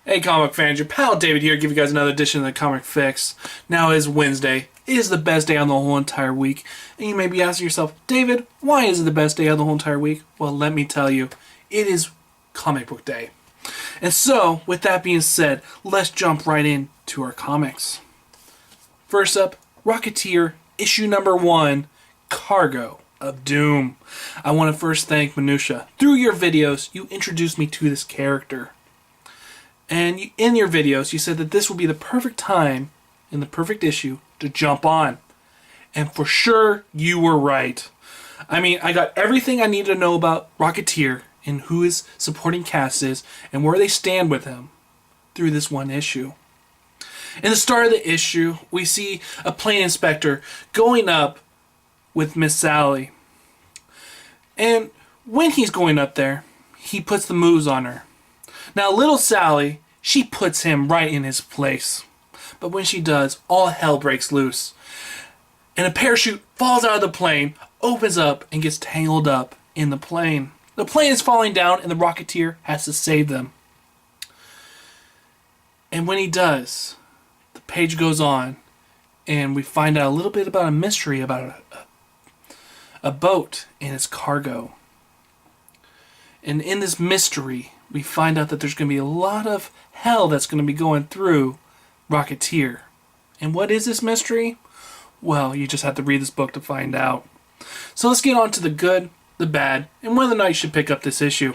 Hey comic fans, your pal David here, give you guys another edition of the Comic Fix. Now is Wednesday. It is the best day on the whole entire week. And you may be asking yourself, David, why is it the best day of the whole entire week? Well, let me tell you, it is comic book day. And so, with that being said, let's jump right into our comics. First up, Rocketeer, issue number 1, Cargo of Doom. I want to first thank Minutia. Through your videos, you introduced me to this character. And in your videos, you said that this would be the perfect time, in the perfect issue, to jump on. And for sure, you were right. I mean, I got everything I needed to know about Rocketeer and who his supporting cast is and where they stand with him through this one issue. In the start of the issue, we see a plane inspector going up with Miss Sally. And when he's going up there, he puts the moves on her. Now, little Sally, she puts him right in his place. But when she does, all hell breaks loose. And a parachute falls out of the plane, opens up, and gets tangled up in the plane. The plane is falling down, and the Rocketeer has to save them. And when he does, the page goes on, and we find out a little bit about a mystery about a boat and its cargo. And in this mystery, we find out that there's going to be a lot of hell that's going to be going through Rocketeer. And what is this mystery? Well, you just have to read this book to find out. So let's get on to the good, the bad, and whether or not you should pick up this issue.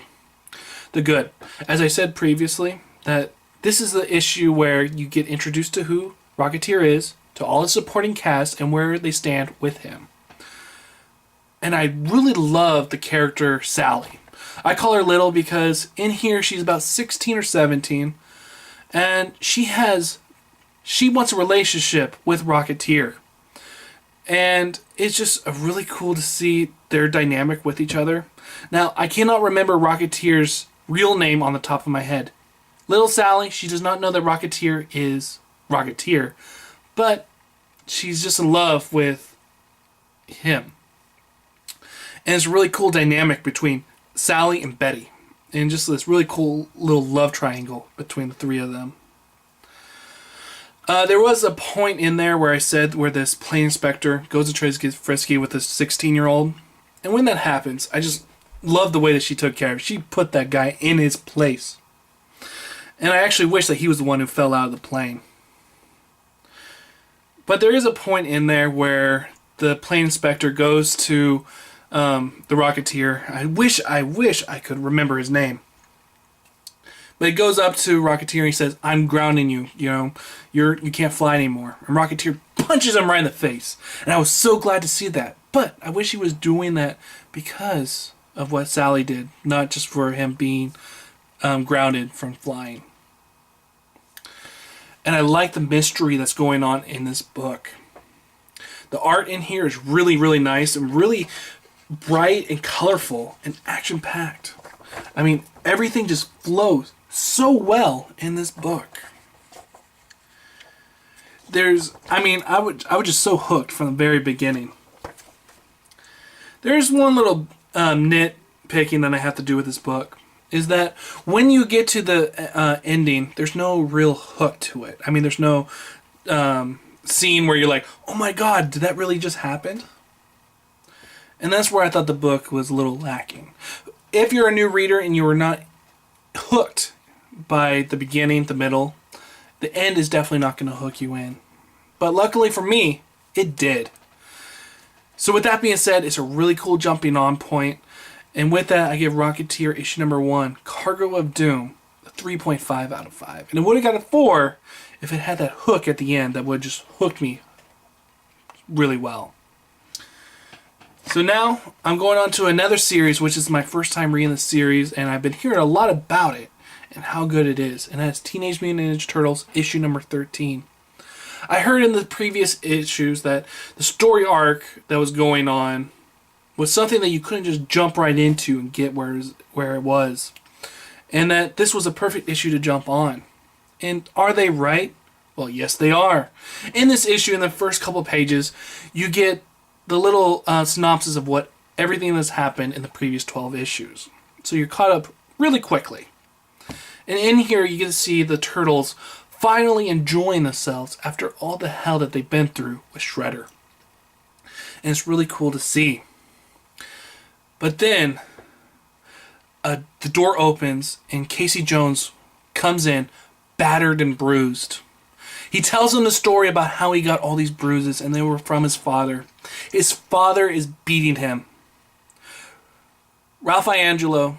The good. As I said previously, that this is the issue where you get introduced to who Rocketeer is, to all his supporting cast, and where they stand with him. And I really love the character Sally. I call her Little because in here she's about 16 or 17, and she wants a relationship with Rocketeer. And it's just really cool to see their dynamic with each other. Now, I cannot remember Rocketeer's real name on the top of my head. Little Sally, she does not know that Rocketeer is Rocketeer, but she's just in love with him. And it's a really cool dynamic between Sally and Betty, and just this really cool little love triangle between the three of them. There was a point in there where I said where this plane inspector goes and tries to get frisky with this 16-year-old, and when that happens, I just love the way that she took care of it. She put that guy in his place, and I actually wish that he was the one who fell out of the plane. But there is a point in there where the plane inspector goes to the Rocketeer. I wish I could remember his name. But he goes up to Rocketeer and he says, "I'm grounding you. You can't fly anymore." And Rocketeer punches him right in the face. And I was so glad to see that. But I wish he was doing that because of what Sally did, not just for him being grounded from flying. And I like the mystery that's going on in this book. The art in here is really, really nice and really bright and colorful and action-packed. I mean, everything just flows so well in this book. I was just so hooked from the very beginning. There's one little nitpicking that I have to do with this book, is that when you get to the ending, there's no real hook to it. I mean, there's no scene where you're like, oh my god, did that really just happen? And that's where I thought the book was a little lacking. If you're a new reader and you were not hooked by the beginning, the middle, the end is definitely not going to hook you in. But luckily for me, it did. So with that being said, it's a really cool jumping on point. And with that, I give Rocketeer issue number 1, Cargo of Doom, a 3.5 out of 5. And it would have got a 4 if it had that hook at the end that would have just hooked me really well. So now, I'm going on to another series, which is my first time reading the series, and I've been hearing a lot about it and how good it is. And that's Teenage Mutant Ninja Turtles, issue number 13. I heard in the previous issues that the story arc that was going on was something that you couldn't just jump right into and get where it was. And that this was a perfect issue to jump on. And are they right? Well, yes, they are. In this issue, in the first couple pages, you get the little synopsis of what everything that's happened in the previous 12 issues. So you're caught up really quickly. And in here, you get to see the Turtles finally enjoying themselves after all the hell that they've been through with Shredder. And it's really cool to see. But then, the door opens and Casey Jones comes in, battered and bruised. He tells them the story about how he got all these bruises, and they were from his father. His father is beating him. Raphael,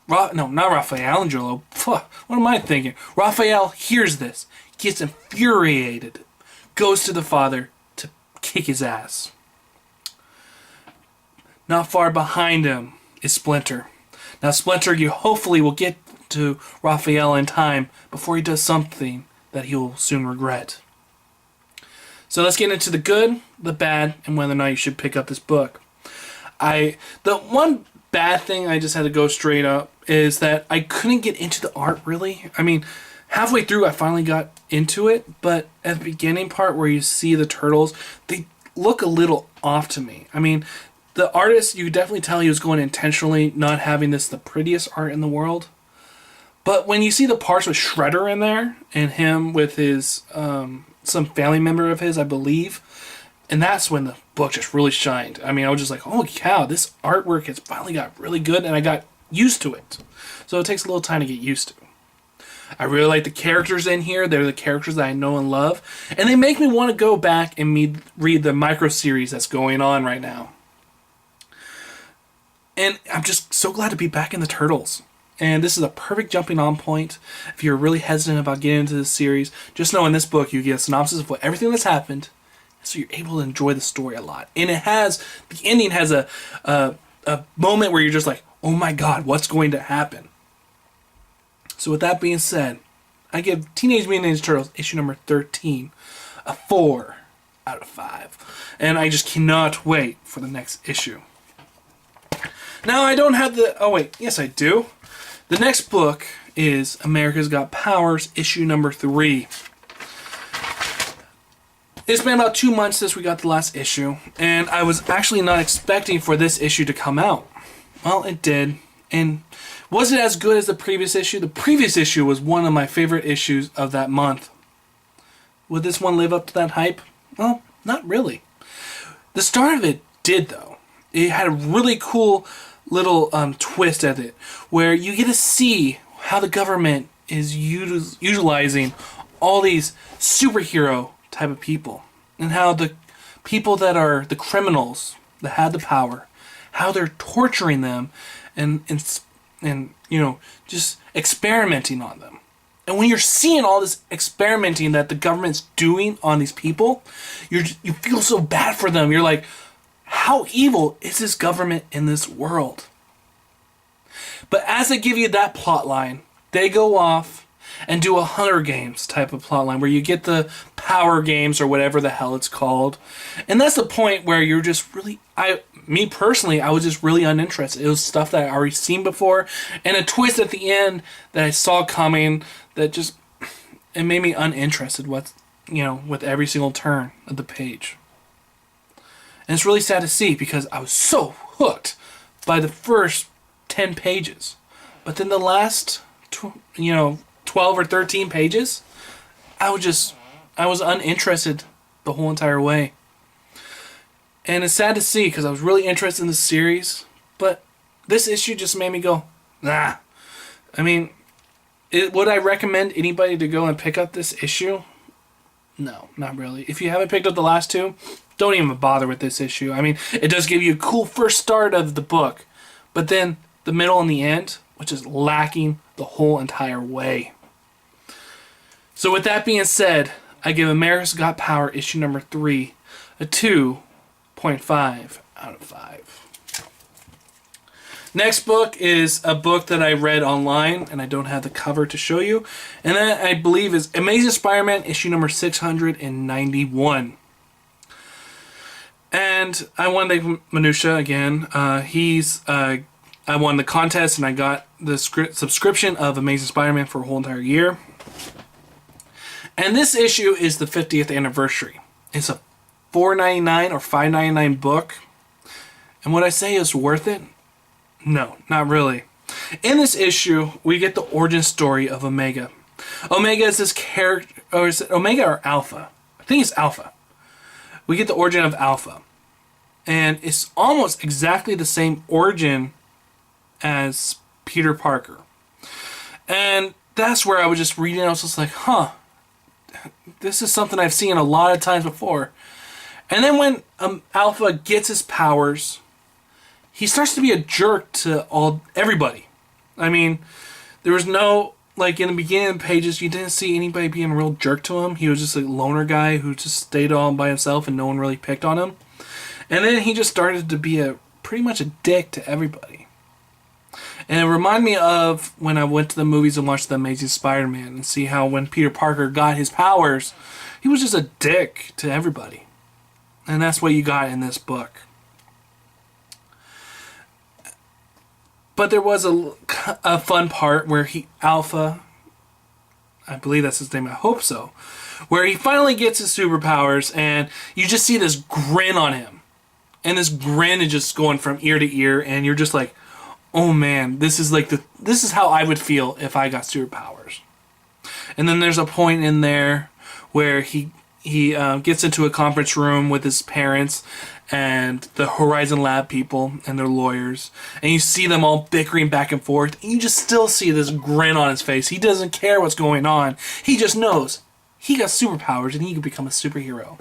what am I thinking? Raphael hears this, gets infuriated, goes to the father to kick his ass. Not far behind him is Splinter. Now Splinter, you hopefully will get to Raphael in time before he does something that he will soon regret. So let's get into the good, the bad, and whether or not you should pick up this book. The one bad thing I just had to go straight up is that I couldn't get into the art really. I mean, halfway through I finally got into it, but at the beginning part where you see the turtles, they look a little off to me. I mean, the artist, you could definitely tell he was going intentionally not having this the prettiest art in the world. But when you see the parts with Shredder in there, and him with his, some family member of his, I believe, and that's when the book just really shined. I mean, I was just like, holy cow, this artwork has finally got really good, and I got used to it. So it takes a little time to get used to. I really like the characters in here. They're the characters that I know and love. And they make me want to go back and read the micro-series that's going on right now. And I'm just so glad to be back in the Turtles. And this is a perfect jumping on point. If you're really hesitant about getting into this series, just know in this book you get a synopsis of everything that's happened, so you're able to enjoy the story a lot. And the ending has a moment where you're just like, oh my god, what's going to happen? So with that being said, I give Teenage Mutant Ninja Turtles issue number 13 a 4 out of 5. And I just cannot wait for the next issue. Now I don't have the... Oh wait, yes I do. The next book is America's Got Powers, issue number 3. It's been about 2 months since we got the last issue, and I was actually not expecting for this issue to come out. Well, it did. And was it as good as the previous issue? The previous issue was one of my favorite issues of that month. Would this one live up to that hype? Well, not really. The start of it did, though. It had a really cool little twist at it, where you get to see how the government is utilizing all these superhero type of people, and how the people that are the criminals that had the power, how they're torturing them and you know, just experimenting on them. And when you're seeing all this experimenting that the government's doing on these people, you feel so bad for them. You're like, how evil is this government in this world? But as they give you that plot line, they go off and do a Hunger Games type of plot line where you get the Power Games or whatever the hell it's called. And that's the point where you're just really... Me personally, I was just really uninterested. It was stuff that I already seen before, and a twist at the end that I saw coming that just... It made me uninterested with every single turn of the page. And it's really sad to see because I was so hooked by the first 10 pages. But then the last, 12 or 13 pages, I was uninterested the whole entire way. And it's sad to see because I was really interested in the series, but this issue just made me go, nah. I mean, would I recommend anybody to go and pick up this issue? No, not really. If you haven't picked up the last two, don't even bother with this issue. I mean, it does give you a cool first start of the book, but then the middle and the end, which is lacking the whole entire way. So with that being said, I give America's Got Power issue number 3 a 2.5 out of 5. Next book is a book that I read online, and I don't have the cover to show you, and that I believe is Amazing Spider-Man issue number 691. And I won the minutia again. I won the contest, and I got the subscription of Amazing Spider-Man for a whole entire year. And this issue is the 50th anniversary. It's a $4.99 or $5.99 book. And would I say it's worth it? No, not really. In this issue, we get the origin story of Omega. Omega is this character, or is it Omega or Alpha? I think it's Alpha. We get the origin of Alpha. And it's almost exactly the same origin as Peter Parker. And that's where I was just reading, I was just like, huh, this is something I've seen a lot of times before. And then when Alpha gets his powers, he starts to be a jerk to everybody. I mean, there was no, like in the beginning of the pages, you didn't see anybody being a real jerk to him. He was just a loner guy who just stayed all by himself and no one really picked on him. And then he just started to be pretty much a dick to everybody. And it reminded me of when I went to the movies and watched The Amazing Spider-Man and see how when Peter Parker got his powers, he was just a dick to everybody. And that's what you got in this book. But there was a fun part where Alpha, I believe that's his name, I hope so, where he finally gets his superpowers and you just see this grin on him. And this grin is just going from ear to ear and you're just like, oh man, this is how I would feel if I got superpowers. And then there's a point in there where he gets into a conference room with his parents and the Horizon Lab people and their lawyers, and you see them all bickering back and forth, and you just still see this grin on his face. He doesn't care what's going on. He just knows he got superpowers and he can become a superhero.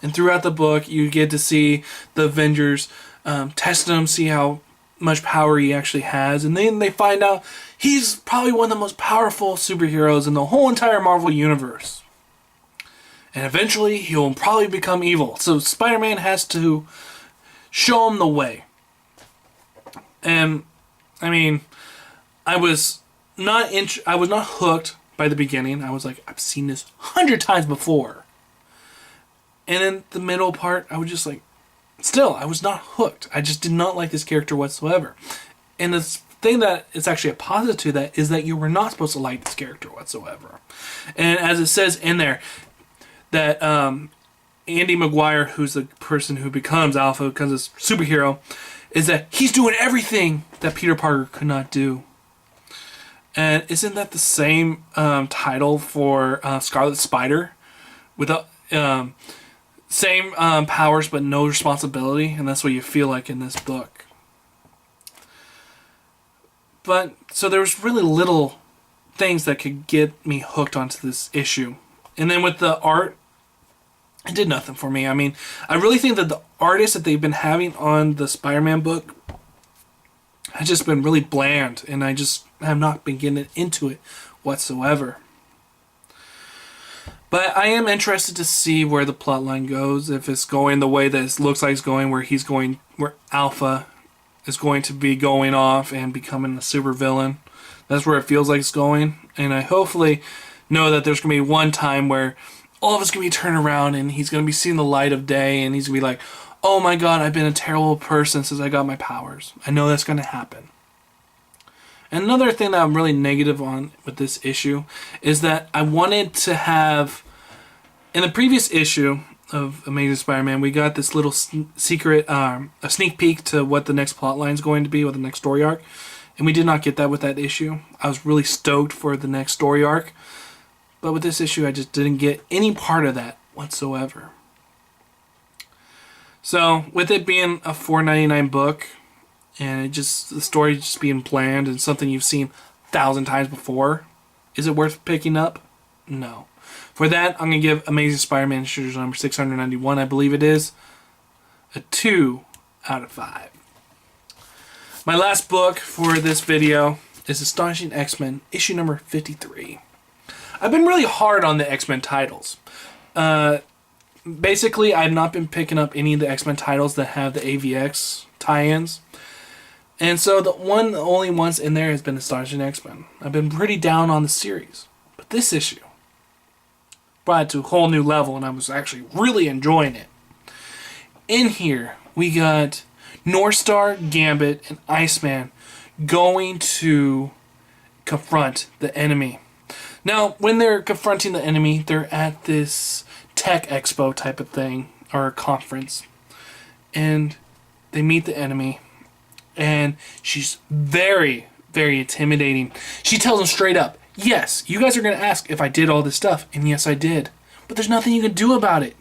And throughout the book, you get to see the Avengers test him, see how much power he actually has, and then they find out he's probably one of the most powerful superheroes in the whole entire Marvel Universe. And eventually, he'll probably become evil. So Spider-Man has to show him the way. And, I mean, I was not hooked by the beginning. I was like, I've seen this 100 times before. And in the middle part, I was just like, still, I was not hooked. I just did not like this character whatsoever. And the thing that is actually a positive to that is that you were not supposed to like this character whatsoever. And as it says in there, that Andy Maguire, who's the person who becomes Alpha, becomes a superhero, is that he's doing everything that Peter Parker could not do. And isn't that the same title for Scarlet Spider? With the same powers but no responsibility, and that's what you feel like in this book. But, so there was really little things that could get me hooked onto this issue. And then with the art, it did nothing for me. I mean, I really think that the artists that they've been having on the Spider-Man book has just been really bland, and I just have not been getting into it whatsoever. But I am interested to see where the plotline goes, if it's going the way that it looks like it's going, where Alpha is going to be going off and becoming a supervillain. That's where it feels like it's going, and I hopefully know that there's going to be one time where all of us going to be turned around and he's going to be seeing the light of day and he's going to be like, oh my god, I've been a terrible person since I got my powers. I know that's going to happen. And another thing that I'm really negative on with this issue is that I wanted to have, in the previous issue of Amazing Spider-Man, we got this little secret, a sneak peek to what the next plot line is going to be, what the next story arc. And we did not get that with that issue. I was really stoked for the next story arc. But with this issue, I just didn't get any part of that whatsoever. So, with it being a $4.99 book, and the story just being bland and something you've seen 1,000 times before, is it worth picking up? No. For that, I'm going to give Amazing Spider-Man issue number 691, I believe it is, a 2 out of 5. My last book for this video is Astonishing X-Men, issue number 53. I've been really hard on the X-Men titles. Basically, I've not been picking up any of the X-Men titles that have the AVX tie-ins. And so the only ones in there has been Astonishing X-Men. I've been pretty down on the series. But this issue brought it to a whole new level, and I was actually really enjoying it. In here, we got Northstar, Gambit, and Iceman going to confront the enemy. Now, when they're confronting the enemy, they're at this tech expo type of thing, or a conference. And they meet the enemy, and she's very, very intimidating. She tells them straight up, yes, you guys are going to ask if I did all this stuff, and yes, I did. But there's nothing you can do about it.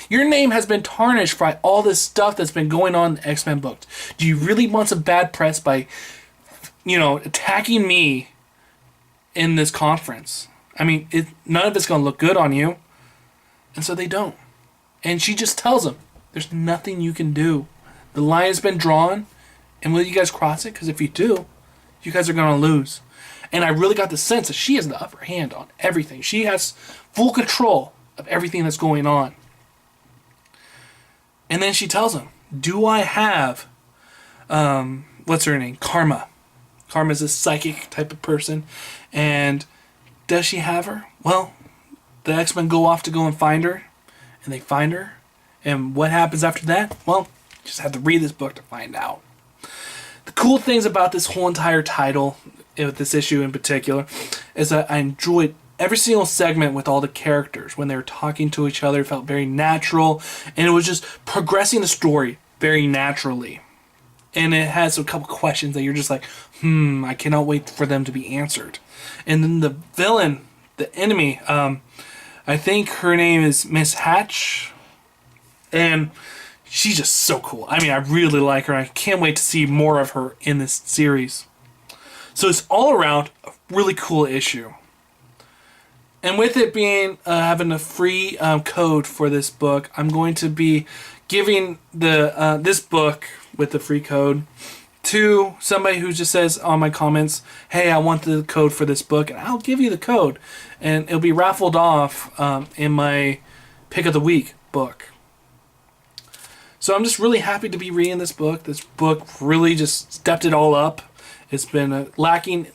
Your name has been tarnished by all this stuff that's been going on in the X-Men books. Do you really want some bad press by, attacking me in this conference? I mean, none of it's going to look good on you. And so they don't. And she just tells them, there's nothing you can do. The line has been drawn, and will you guys cross it? Because if you do, you guys are going to lose. And I really got the sense that she has the upper hand on everything. She has full control of everything that's going on. And then she tells him, do I have, what's her name? Karma. Karma's a psychic type of person. And does she have her? Well, the X-Men go off to go and find her. And they find her. And what happens after that? Well, you just have to read this book to find out. The cool things about this whole entire title, with this issue in particular, is that I enjoyed every single segment with all the characters. When they were talking to each other, it felt very natural, and it was just progressing the story very naturally. And it has a couple questions that you're just like, I cannot wait for them to be answered. And then the villain, the enemy, I think her name is Miss Hatch, and she's just so cool. I mean, I really like her. I can't wait to see more of her in this series. So it's all around a really cool issue. And with it being having a free code for this book, I'm going to be giving the this book with the free code to somebody who just says on my comments, hey, I want the code for this book, and I'll give you the code. And it'll be raffled off in my Pick of the Week book. So I'm just really happy to be reading this book. This book really just stepped it all up. It's been a lacking,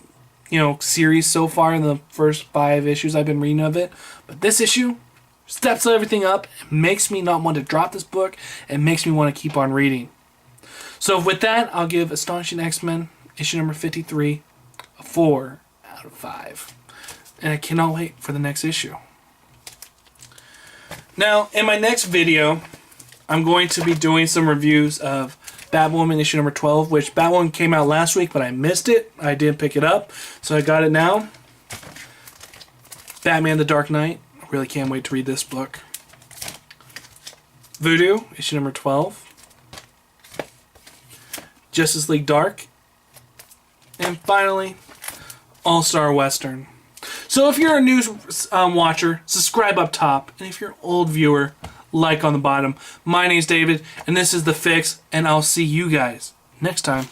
series so far in the first 5 issues I've been reading of it. But this issue steps everything up. It makes me not want to drop this book. It makes me want to keep on reading. So with that, I'll give Astonishing X-Men, issue number 53, a 4 out of 5. And I cannot wait for the next issue. Now, in my next video, I'm going to be doing some reviews of Batwoman issue number 12, which Batwoman came out last week, but I missed it. I didn't pick it up, so I got it now. Batman the Dark Knight. I really can't wait to read this book. Voodoo issue number 12. Justice League Dark. And finally, All-Star Western. So if you're a new watcher, subscribe up top. And if you're an old viewer, like on the bottom. My name's David, and this is The Fix, and I'll see you guys next time.